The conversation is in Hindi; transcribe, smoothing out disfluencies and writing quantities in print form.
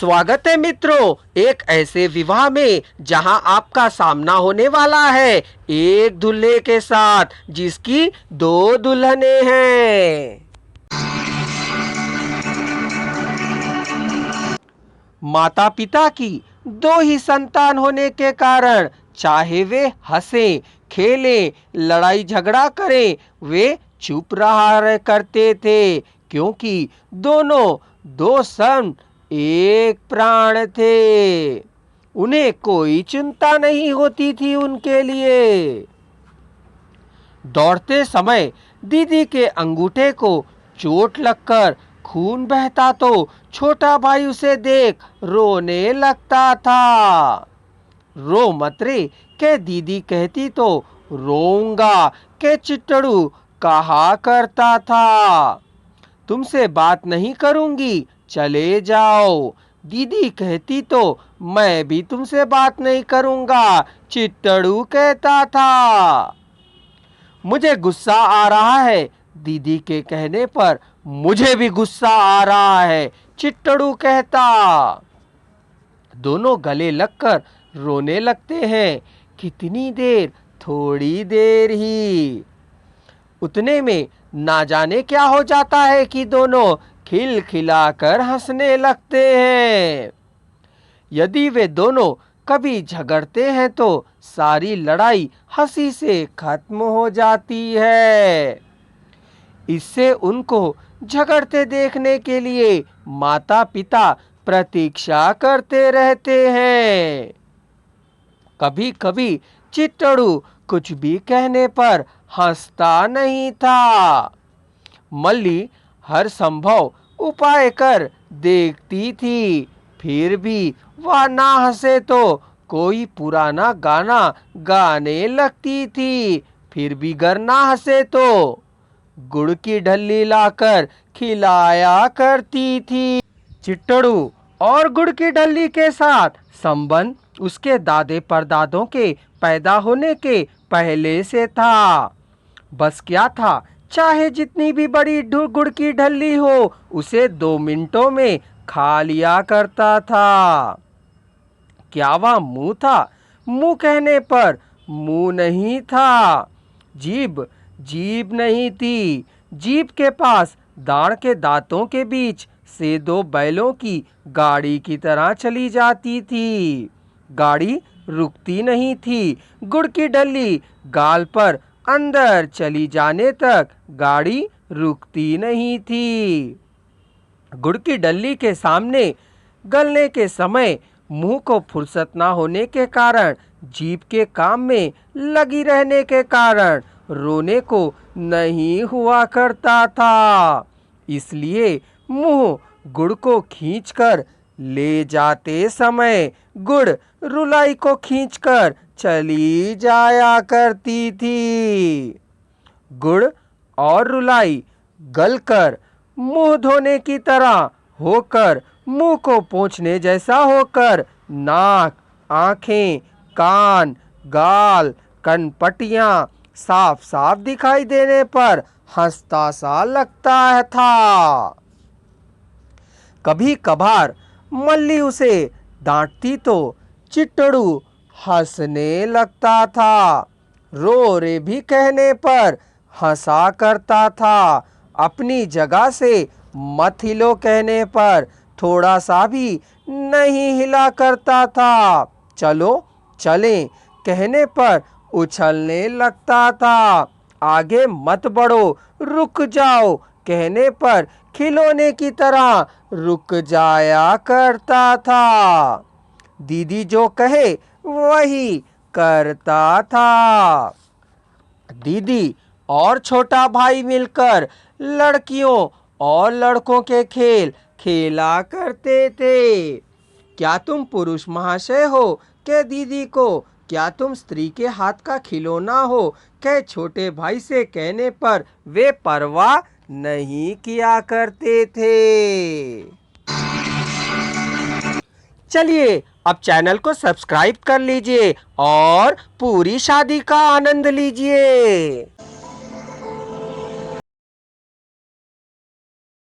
स्वागत है मित्रों, एक ऐसे विवाह में जहां आपका सामना होने वाला है एक दूल्हे के साथ जिसकी दो दुल्हनें हैं। माता पिता की दो ही संतान होने के कारण चाहे वे हंसें, खेलें, लड़ाई झगड़ा करें, वे चुप रहा करते थे, क्योंकि दोनों दो सन एक प्राण थे। उन्हें कोई चिंता नहीं होती थी उनके लिए। दौड़ते समय दीदी के अंगूठे को चोट लगकर खून बहता तो छोटा भाई उसे देख रोने लगता था। रो मत रे के दीदी कहती तो रोऊंगा के चिट्टड़ू कहा करता था। तुमसे बात नहीं करूंगी, चले जाओ। दीदी कहती तो मैं भी तुमसे बात नहीं करूंगा, चिट्टड़ू कहता था। मुझे गुस्सा आ रहा है, दीदी के कहने पर मुझे भी गुस्सा आ रहा है, चिट्टड़ू कहता। दोनों गले लगकर रोने लगते हैं। कितनी देर? थोड़ी देर ही। उतने में ना जाने क्या हो जाता है कि दोनों खिलखिलाकर हंसने लगते हैं। यदि वे दोनों कभी झगड़ते हैं तो सारी लड़ाई हंसी से खत्म हो जाती है। इससे उनको झगड़ते देखने के लिए माता पिता प्रतीक्षा करते रहते हैं। कभी कभी चिट्टड़ू कुछ भी कहने पर हंसता नहीं था। मल्ली हर संभव उपाय कर देखती थी, फिर भी वह ना हंसे तो कोई पुराना गाना गाने लगती थी, फिर भी गर ना हंसे तो गुड़ की ढल्ली लाकर खिलाया करती थी। चिट्टड़ू और गुड़ की ढल्ली के साथ संबंध उसके दादे परदादों के पैदा होने के पहले से था। बस क्या था, चाहे जितनी भी बड़ी गुड़ की ढल्ली हो, उसे 2 मिनटों में खा लिया करता था। क्या वह मुंह था? मुंह कहने पर मुंह नहीं था। जीभ नहीं थी। जीभ के पास दाढ़ के दांतों के बीच से 2 बैलों की गाड़ी की तरह चली जाती थी। गाड़ी रुकती नहीं थी। गुड़ की ढल्ली गाल पर अंदर चली जाने तक गाड़ी रुकती नहीं थी। गुड़ की ढल्ली के सामने गलने के समय मुंह को फुर्सत ना होने के कारण, जीभ के काम में लगी रहने के कारण रोने को नहीं हुआ करता था। इसलिए मुंह गुड़ को खींचकर ले जाते समय गुड़ रुलाई को खींचकर चली जाया करती थी। गुड़ और रुलाई गलकर मुंह धोने की तरह होकर, मुंह को पोंछने जैसा होकर नाक, आंखें, कान, गाल, कनपटियां साफ साफ दिखाई देने पर हंसता सा लगता था। कभी कभार मल्ली उसे डांटती तो चिट्टड़ू हंसने लगता था। रो रे भी कहने पर हंसा करता था। अपनी जगह से मत हिलो कहने पर थोड़ा सा भी नहीं हिला करता था। चलो चलें कहने पर उछलने लगता था। आगे मत बढ़ो, रुक जाओ कहने पर खिलौने की तरह रुक जाया करता था। दीदी जो कहे वही करता था। दीदी और छोटा भाई मिलकर लड़कियों और लड़कों के खेल खेला करते थे। क्या तुम पुरुष महाशय हो के दीदी को, क्या तुम स्त्री के हाथ का खिलौना हो के छोटे भाई से कहने पर वे परवाह नहीं किया करते थे। चलिए अब चैनल को सब्सक्राइब कर लीजिए और पूरी शादी का आनंद लीजिए।